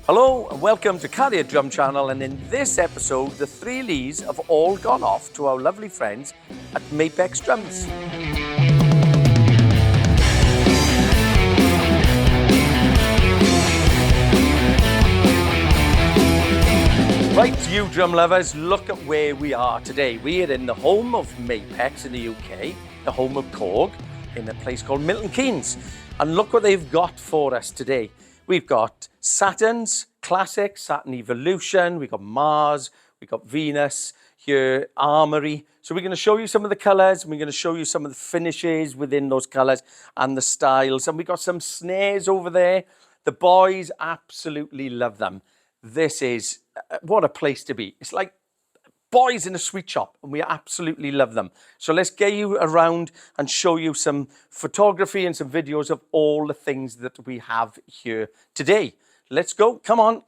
Hello and welcome to Cariad Drum Channel, and in this episode the three Lees have all gone off to our lovely friends at Mapex Drums. Right, you drum lovers, look at where we are today. We are in the home of Mapex in the UK, the home of Korg, in a place called Milton Keynes. And look what they've got for us today. We've got Saturn's Classics, Saturn Evolution, we've got Mars, we've got Venus, here, Armory. So we're going to show you some of the colours, and we're going to show you some of the finishes within those colours and the styles. And we've got some snares over there. The boys absolutely love them. This is, what a place to be. It's like boys in a sweet shop, and we absolutely love them. So let's get you around and show you some photography and some videos of all the things that we have here today. Let's go, come on.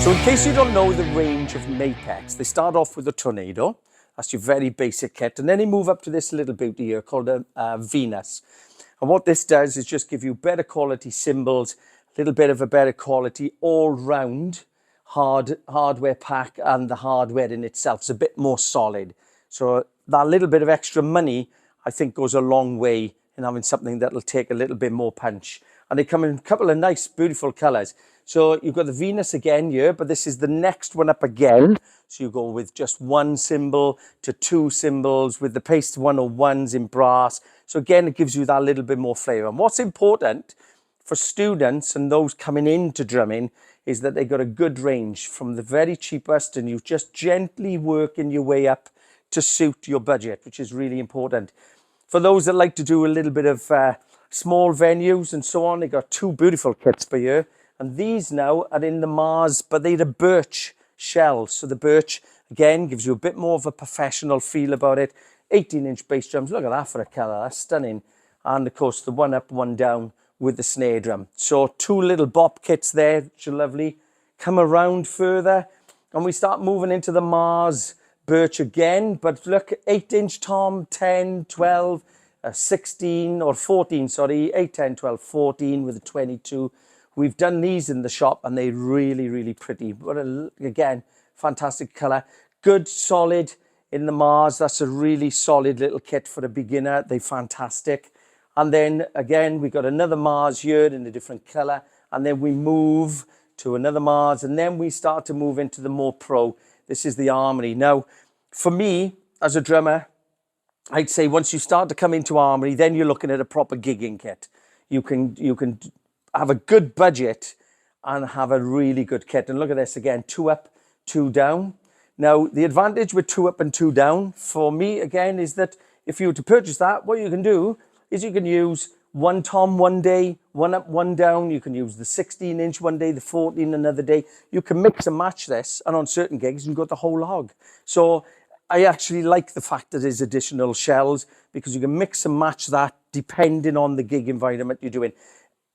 So in case you don't know the range of Mapex, they start off with a Tornado. That's your very basic kit. And then they move up to this little beauty here called a Venus. And what this does is just give you better quality cymbals, a little bit of a better quality all-round hardware pack, and the hardware in itself is a bit more solid. So that little bit of extra money, I think, goes a long way in having something that'll take a little bit more punch. And they come in a couple of nice, beautiful colours. So you've got the Venus again here, but this is the next one up again. So you go with just one cymbal to two cymbals with the Paste 101s in brass. So again, it gives you that little bit more flavour. And what's important for students and those coming into drumming is that they got a good range from the very cheapest, and you just gently working your way up to suit your budget, which is really important. For those that like to do a little bit of small venues and so on, they got two beautiful kits for you. And these now are in the Mars, but they're the birch shells. So the birch, again, gives you a bit more of a professional feel about it. 18-inch bass drums, look at that for a colour, that's stunning. And of course, the one up, one down with the snare drum. So two little bop kits there, which are lovely. Come around further, and we start moving into the Mars birch again. But look, 8-inch tom, 10, 12, 16 or 14, sorry, 8, 10, 12, 14 with a 22. We've done these in the shop, and they're really, really pretty. But again, fantastic colour. Good, solid in the Mars. That's a really solid little kit for a beginner. They're fantastic. And then again, we got another Mars here in a different colour. And then we move to another Mars. And then we start to move into the more pro. This is the Armory. Now, for me, as a drummer, I'd say once you start to come into Armory, then you're looking at a proper gigging kit. You can have a good budget and have a really good kit. And look at this again, 2 up, 2 down. Now, the advantage with 2 up and 2 down for me, again, is that if you were to purchase that, what you can do is you can use one tom one day, 1 up, 1 down. You can use the 16-inch one day, the 14 another day. You can mix and match this, and on certain gigs, you can go the whole hog. So I actually like the fact that there's additional shells, because you can mix and match that depending on the gig environment you're doing.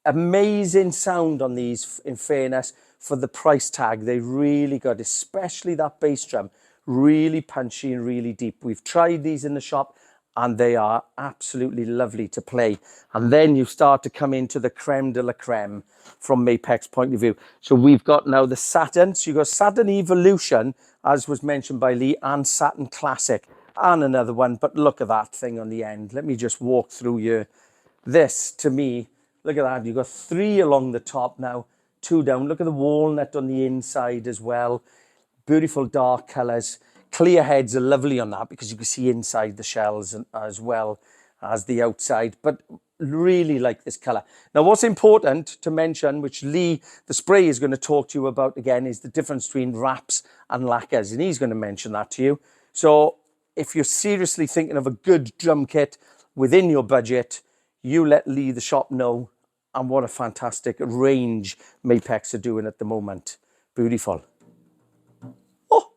Amazing sound on these, in fairness, for the price tag. They really got, especially that bass drum, really punchy and really deep. We've tried these in the shop, and they are absolutely lovely to play. And then you start to come into the creme de la creme from Mapex point of view. So we've got now the Saturn. So you've got Saturn Evolution, as was mentioned by Lee, and Saturn Classic, and another one. But look at that thing on the end. Let me just walk through here. This, to me, look at that. You've got 3 along the top now, 2 down. Look at the walnut on the inside as well. Beautiful dark colours. Clear heads are lovely on that, because you can see inside the shells as well as the outside. But really like this colour. Now, what's important to mention, which Lee, the spray, is going to talk to you about again, is the difference between wraps and lacquers. And he's going to mention that to you. So if you're seriously thinking of a good drum kit within your budget, you let Lee, the shop, know. And what a fantastic range Mapex are doing at the moment. Beautiful. Oh!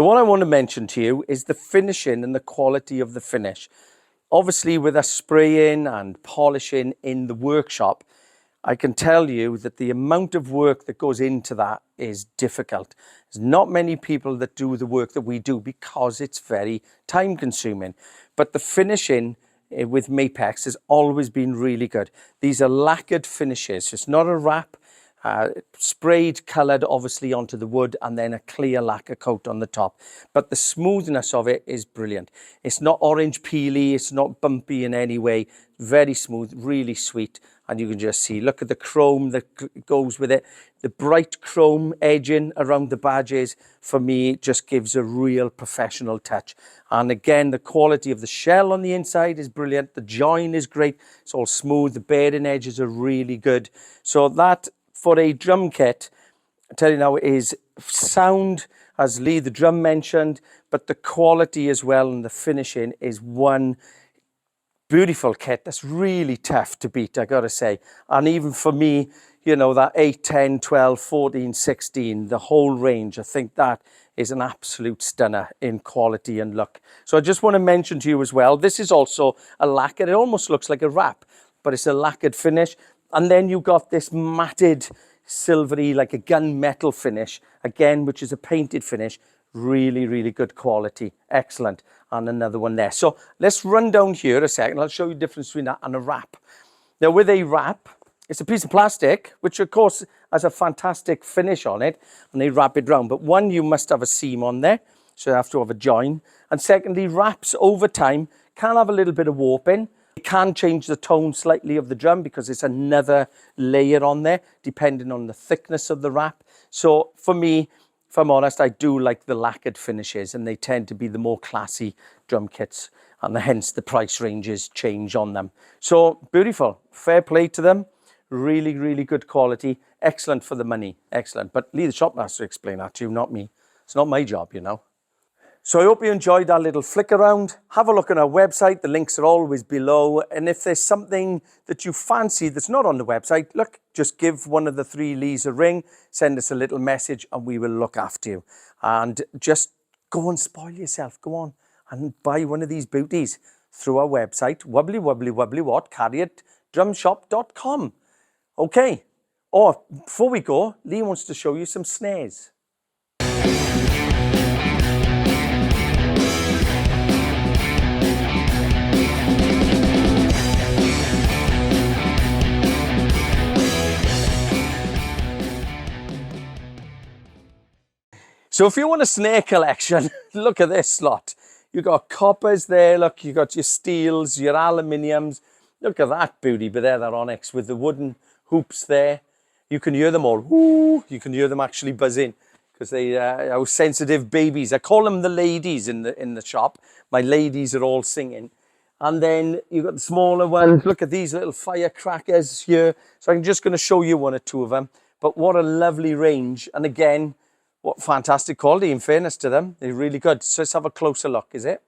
So what I want to mention to you is the finishing and the quality of the finish. Obviously, with us spraying and polishing in the workshop, I can tell you that the amount of work that goes into that is difficult. There's not many people that do the work that we do because it's very time consuming. But the finishing with Mapex has always been really good. These are lacquered finishes. It's not a wrap. Sprayed, coloured obviously onto the wood, and then a clear lacquer coat on the top. But the smoothness of it is brilliant. It's not orange peely, it's not bumpy in any way. Very smooth, really sweet. And you can just see, look at the chrome that goes with it. The bright chrome edging around the badges, for me, just gives a real professional touch. And again, the quality of the shell on the inside is brilliant. The join is great. It's all smooth. The bearing edges are really good. So that, for a drum kit, I tell you now, is sound, as Lee the drum mentioned, but the quality as well and the finishing is one beautiful kit that's really tough to beat, I gotta say. And even for me, you know, that 8, 10, 12, 14, 16, the whole range, I think that is an absolute stunner in quality and look. So I just want to mention to you as well, this is also a lacquer. It almost looks like a wrap, but it's a lacquered finish. And then you've got this matted, silvery, like a gunmetal finish, again, which is a painted finish. Really, really good quality. Excellent. And another one there. So let's run down here a second. I'll show you the difference between that and a wrap. Now, with a wrap, it's a piece of plastic, which of course has a fantastic finish on it, and they wrap it round. But one, you must have a seam on there, so you have to have a join. And secondly, wraps over time can have a little bit of warping. It can change the tone slightly of the drum because it's another layer on there, depending on the thickness of the wrap. So for me, if I'm honest, I do like the lacquered finishes, and they tend to be the more classy drum kits, and hence the price ranges change on them. So beautiful, fair play to them. Really, really good quality. Excellent for the money, excellent. But Lee the shopmaster explain that to you, not me. It's not my job, you know. So I hope you enjoyed that little flick around. Have a look on our website. The links are always below. And if there's something that you fancy that's not on the website, look, just give one of the 3 Lees a ring, send us a little message, and we will look after you. And just go and spoil yourself. Go on and buy one of these beauties through our website, cariaddrumshop.com. Okay. Or before we go, Lee wants to show you some snares. So if you want a snare collection, look at this lot. You've got coppers there, look, you've got your steels, your aluminiums. Look at that beauty, but there, that onyx with the wooden hoops there. You can hear them all. Woo! You can hear them actually buzzing because they are sensitive babies. I call them the ladies in the shop. My ladies are all singing. And then you've got the smaller ones. Look at these little firecrackers here. So I'm just going to show you 1 or 2 of them. But what a lovely range. And again, what fantastic quality, in fairness to them. They're really good. So let's have a closer look, is it?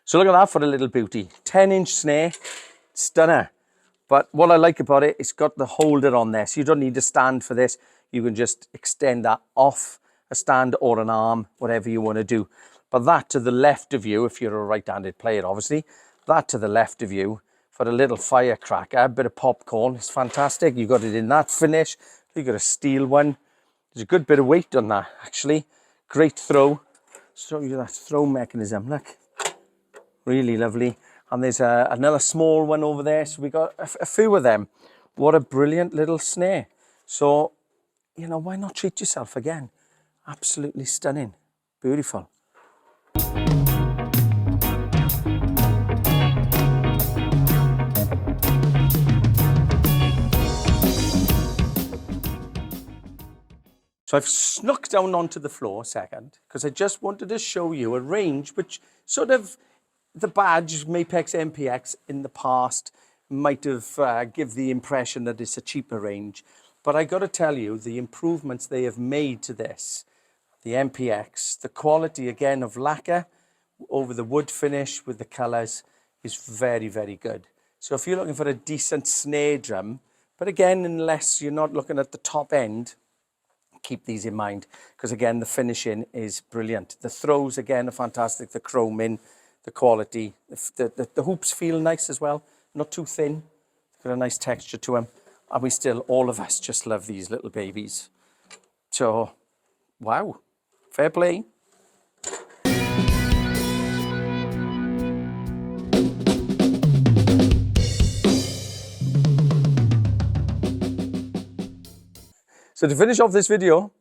So look at that for a little beauty. 10-inch snare, stunner. But what I like about it, it's got the holder on there. So you don't need a stand for this. You can just extend that off a stand or an arm, whatever you want to do. But that to the left of you, if you're a right-handed player, obviously, that to the left of you for a little firecracker, a bit of popcorn. It's fantastic. You got it in that finish. You got a steel one. There's a good bit of weight on that, actually. Great throw. Show you that throw mechanism. Look, really lovely. And there's another small one over there. So we got a few of them. What a brilliant little snare. So, you know, why not treat yourself again? Absolutely stunning. Beautiful. So I've snuck down onto the floor a second because I just wanted to show you a range which sort of the badge Mapex MPX in the past might have give the impression that it's a cheaper range. But I got to tell you, the improvements they have made to this, the MPX, the quality again of lacquer over the wood finish with the colors, is very, very good. So if you're looking for a decent snare drum, but again, unless you're not looking at the top end, keep these in mind, because again, the finishing is brilliant. The throws, again, are fantastic. The chroming, the quality, the hoops feel nice as well, not too thin. Got a nice texture to them. And we still, all of us just love these little babies. So, wow, fair play. So to finish off this video,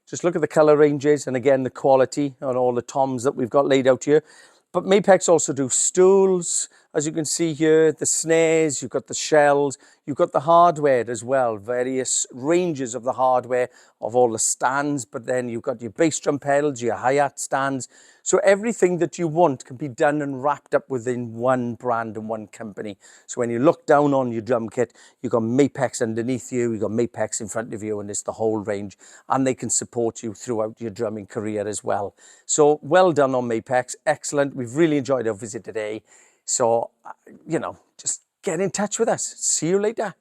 just look at the color ranges and again, the quality on all the toms that we've got laid out here. But Mapex also do stools, as you can see here, the snares, you've got the shells, you've got the hardware as well, various ranges of the hardware of all the stands, but then you've got your bass drum pedals, your hi-hat stands. So everything that you want can be done and wrapped up within one brand and one company. So when you look down on your drum kit, you've got Mapex underneath you, you've got Mapex in front of you, and it's the whole range. And they can support you throughout your drumming career as well. So well done on Mapex, excellent. We've really enjoyed our visit today. So, you know, just get in touch with us. See you later.